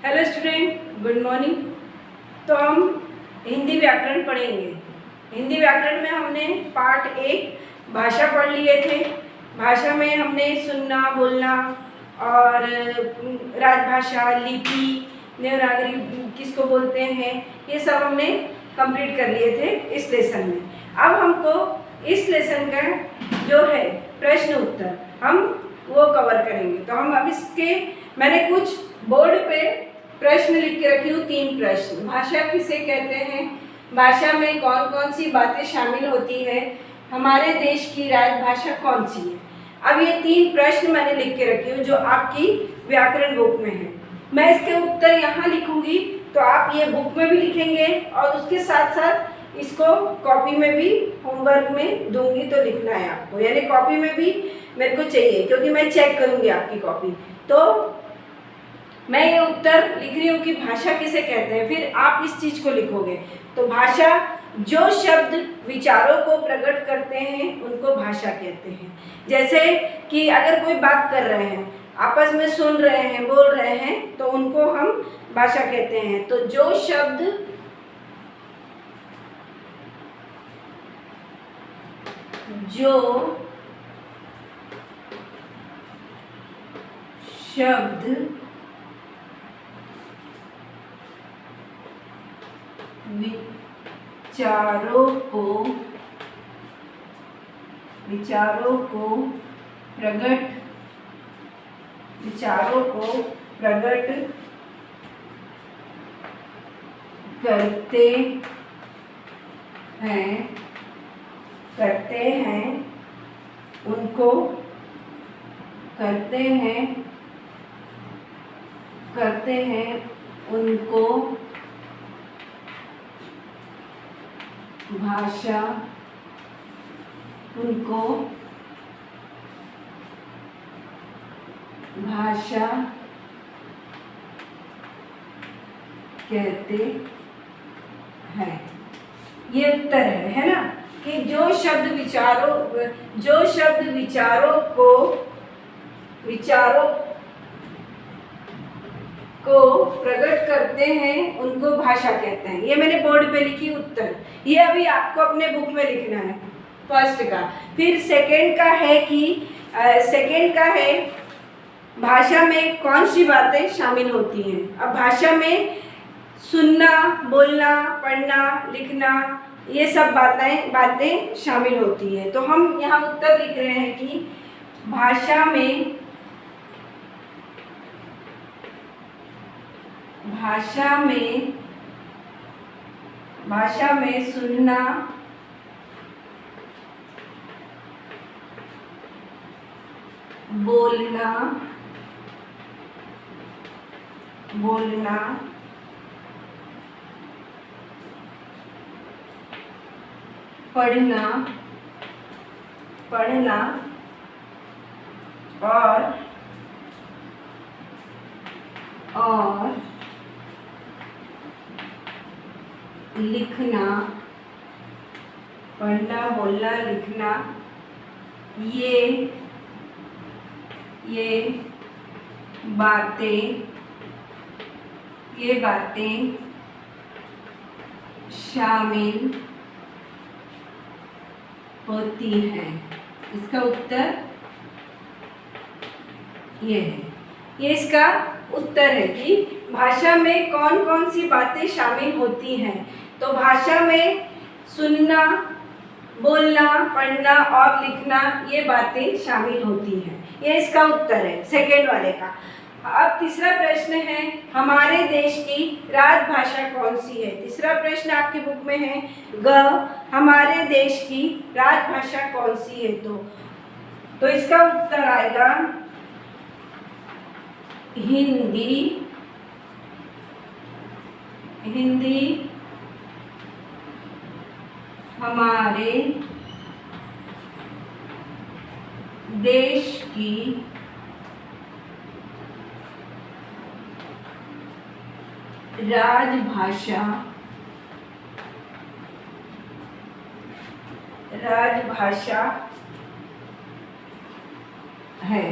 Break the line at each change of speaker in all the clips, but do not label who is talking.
Hello student, good morning. तो हम हिंदी व्याकरण पढ़ेंगे। हिंदी व्याकरण में हमने पार्ट 1 भाषा पढ़ लिए थे। भाषा में हमने सुनना, बोलना और राजभाषा, लिपि, देवनागरी किसको बोलते हैं, ये सब हमने कंप्लीट कर लिए थे इस लेसन में। अब हमको इस लेसन का जो है प्रश्न उत्तर हम वो कवर करेंगे। तो हम अब इसके मैंने कुछ बोर्ड पे प्रश्न लिख के रखी हूँ, 3 प्रश्न। भाषा किसे कहते हैं, भाषा में कौन कौन सी बातें शामिल होती है, हमारे देश की राजभाषा कौन सी है। अब ये 3 प्रश्न मैंने लिख के रखी हूँ जो आपकी व्याकरण बुक में है। मैं इसके उत्तर यहाँ लिखूंगी, तो आप ये बुक में भी लिखेंगे और उसके साथ साथ इसको कॉपी में भी होमवर्क में दूंगी तो लिखना है आपको, यानी कॉपी में भी मेरे को चाहिए क्योंकि मैं चेक करूंगी आपकी कॉपी। तो मैं ये उत्तर लिख रही हूँ कि भाषा किसे कहते हैं, फिर आप इस चीज को लिखोगे। तो भाषा जो शब्द विचारों को प्रकट करते हैं उनको भाषा कहते हैं। जैसे कि अगर कोई बात कर रहे हैं, आपस में सुन रहे हैं, बोल रहे हैं, तो उनको हम भाषा कहते हैं। तो जो शब्द विचारों को प्रकट करते हैं उनको भाषा कहते हैं। ये उत्तर है ना, कि जो शब्द विचारों को प्रकट करते हैं उनको भाषा कहते हैं। ये मैंने बोर्ड पे लिखी उत्तर। ये अभी आपको अपने बुक में लिखना है फर्स्ट का। फिर सेकंड का है भाषा में कौन सी बातें शामिल होती हैं। अब भाषा में सुनना, बोलना, पढ़ना, लिखना, ये सब बातें शामिल होती है। तो हम यहाँ उत्तर लिख रहे हैं कि भाषा में सुनना, बोलना, पढ़ना और लिखना, पढ़ना, बोलना, लिखना, ये बातें शामिल होती हैं। इसका उत्तर ये है। ये इसका उत्तर है कि भाषा में कौन कौन सी बातें शामिल होती हैं। तो भाषा में सुनना, बोलना, पढ़ना और लिखना, ये बातें शामिल होती हैं। ये इसका उत्तर है सेकेंड वाले का। अब तीसरा प्रश्न है, हमारे देश की राजभाषा कौन सी है। तीसरा प्रश्न आपकी बुक में है, हमारे देश की राजभाषा कौन सी है। तो इसका उत्तर आएगा हिंदी हमारे देश की राजभाषा है।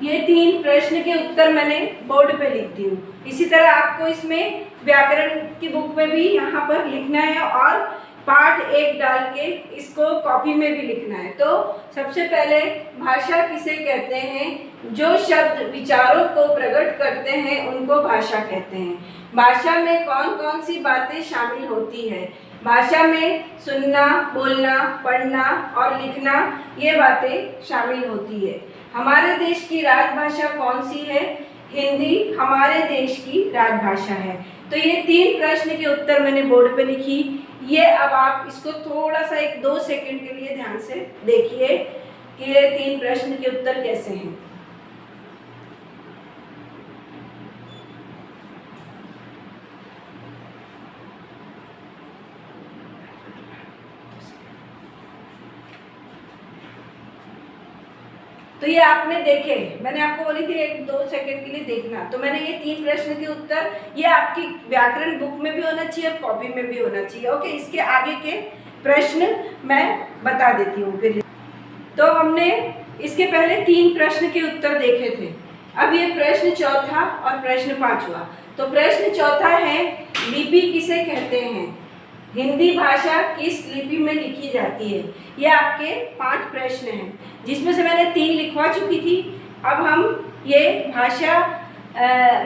ये 3 प्रश्न के उत्तर मैंने बोर्ड पे लिखती हूँ। इसी तरह आपको इसमें व्याकरण की बुक में भी यहाँ पर लिखना है और पार्ट 1 डाल के इसको कॉपी में भी लिखना है। तो सबसे पहले भाषा किसे कहते हैं? जो शब्द विचारों को प्रकट करते हैं उनको भाषा कहते हैं। भाषा में कौन कौन सी बातें शामिल होती है? भाषा में सुनना, बोलना, पढ़ना और लिखना, ये बातें शामिल होती है। हमारे देश की राजभाषा कौन सी है? हिंदी हमारे देश की राजभाषा है। तो ये 3 प्रश्न के उत्तर मैंने बोर्ड पे लिखी। ये अब आप इसको थोड़ा सा 1-2 सेकंड के लिए ध्यान से देखिए कि ये 3 प्रश्न के उत्तर कैसे हैं। तो ये आपने देखे, मैंने आपको बोली थी 1-2 सेकंड के लिए देखना। तो मैंने ये 3 प्रश्न के उत्तर, ये आपकी व्याकरण बुक में भी होना चाहिए और कॉपी में भी होना चाहिए। ओके, इसके आगे के प्रश्न मैं बता देती हूँ फिर। तो हमने इसके पहले 3 प्रश्न के उत्तर देखे थे। अब ये प्रश्न चौथा और प्रश्न 5वां। तो प्रश्न चौथा है, लिपि किसे कहते हैं? हिंदी भाषा किस लिपि में लिखी जाती है? ये आपके 5 प्रश्न हैं, जिसमें से मैंने 3 लिखवा चुकी थी। अब हम ये भाषा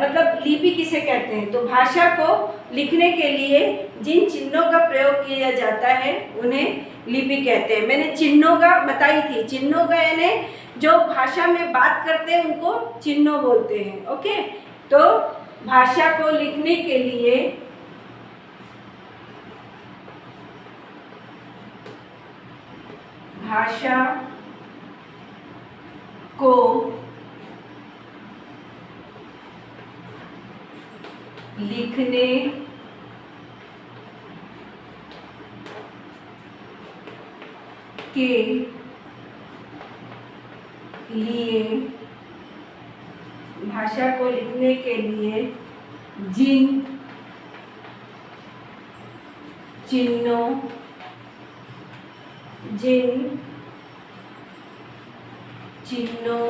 मतलब लिपि किसे कहते हैं? तो भाषा को लिखने के लिए जिन चिन्हों का प्रयोग किया जाता है उन्हें लिपि कहते हैं। मैंने चिन्हों का बताई थी। चिन्हों का यानी जो भाषा में बात करते हैं उनको चिन्हों बोलते हैं। ओके, तो भाषा को लिखने के लिए भाषा को लिखने के लिए भाषा को लिखने के लिए जिन चिन्हों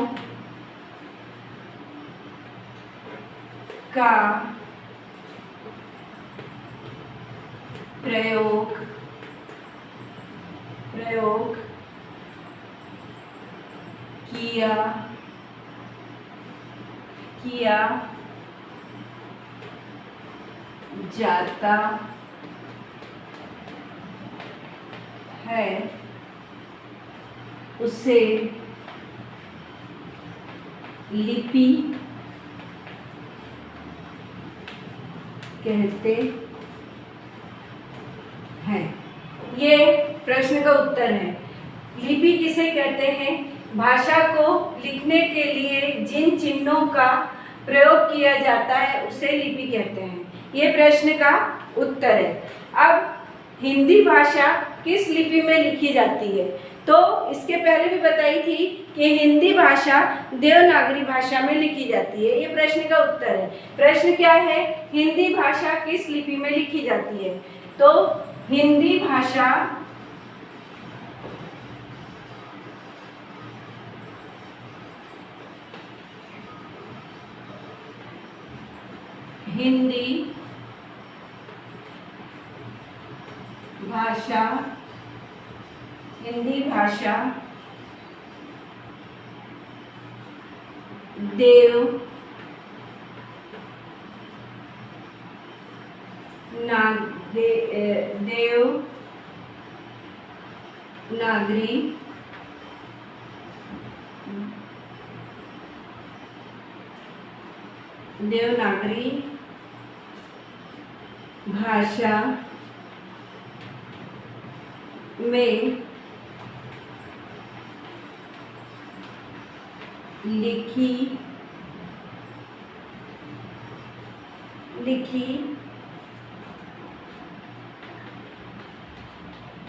का प्रयोग किया जाता है उसे लिपि कहते हैं। ये प्रश्न का उत्तर है। लिपि किसे कहते हैं? भाषा को लिखने के लिए जिन चिन्हों का प्रयोग किया जाता है उसे लिपि कहते हैं। ये प्रश्न का उत्तर है। अब हिंदी भाषा किस लिपि में लिखी जाती है? तो इसके पहले भी बताई थी कि हिंदी भाषा देवनागरी भाषा में लिखी जाती है। ये प्रश्न का उत्तर है। प्रश्न क्या है? हिंदी भाषा किस लिपि में लिखी जाती है? तो हिंदी भाषा हिंदी भाषा देवनागरी भाषा में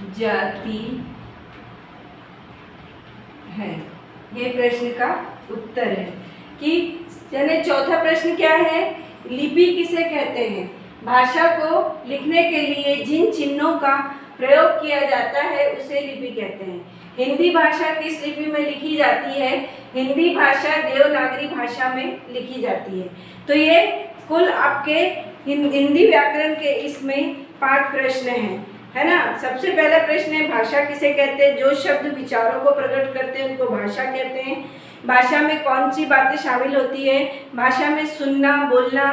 लिखी जाती है। ये प्रश्न का उत्तर है कि यानी चौथा प्रश्न क्या है? लिपि किसे कहते हैं? भाषा को लिखने के लिए जिन चिन्हों का प्रयोग किया जाता है उसे लिपि कहते हैं। हिंदी भाषा किस लिपि में लिखी जाती है? हिंदी भाषा देवनागरी भाषा में लिखी जाती है। तो ये कुल आपके हिंदी व्याकरण के इसमें 5 प्रश्न हैं, है ना। सबसे पहला प्रश्न है भाषा किसे कहते हैं? जो शब्द विचारों को प्रकट करते हैं उनको भाषा कहते हैं। भाषा में कौन सी बातें शामिल होती है? भाषा में सुनना, बोलना,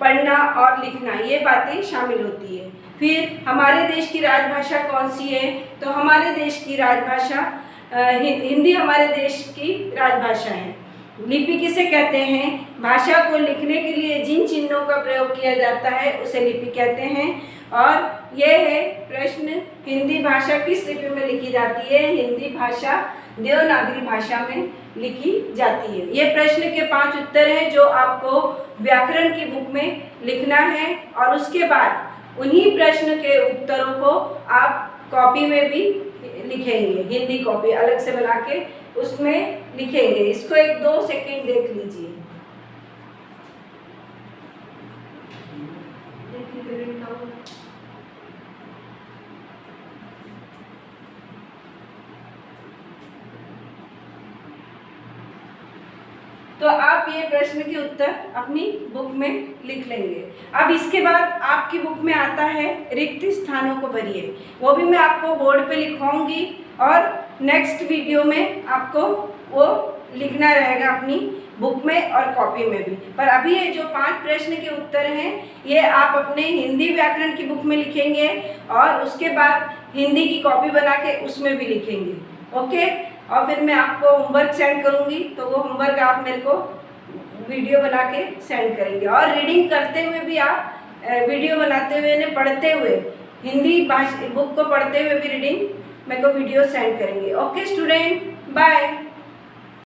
पढ़ना और लिखना, ये बातें शामिल होती है। फिर हमारे देश की राजभाषा कौन सी है? तो हमारे देश की राजभाषा हिंदी हमारे देश की राजभाषा है। लिपि किसे कहते हैं? भाषा को लिखने के लिए जिन चिन्हों का प्रयोग किया जाता है उसे लिपि कहते हैं। और यह है प्रश्न, हिंदी भाषा किस लिपि में लिखी जाती है? हिंदी भाषा देवनागरी भाषा में लिखी जाती है। ये प्रश्न के 5 उत्तर हैं जो आपको व्याकरण की बुक में लिखना है और उसके बाद उन्हीं प्रश्न के उत्तरों को आप कॉपी में भी लिखेंगे, हिंदी कॉपी अलग से बना के उसमें लिखेंगे। इसको 1-2 सेकंड देख लीजिए। तो आप ये प्रश्न के उत्तर अपनी बुक में लिख लेंगे। अब इसके बाद आपकी बुक में आता है रिक्त स्थानों को भरिए। वो भी मैं आपको बोर्ड पे लिखवाऊंगी और नेक्स्ट वीडियो में आपको वो लिखना रहेगा अपनी बुक में और कॉपी में भी। पर अभी ये जो 5 प्रश्न के उत्तर हैं ये आप अपने हिंदी व्याकरण की बुक में लिखेंगे और उसके बाद हिंदी की कॉपी बना के उसमें भी लिखेंगे। ओके, और फिर मैं आपको होमवर्क सेंड करूंगी तो वो होमवर्क आप मेरे को वीडियो बना के सेंड करेंगे। और रीडिंग करते हुए भी आप वीडियो बनाते हुए ने पढ़ते हुए हिंदी भाषा बुक को पढ़ते हुए भी रीडिंग मेरे को वीडियो सेंड करेंगे। Okay student, bye.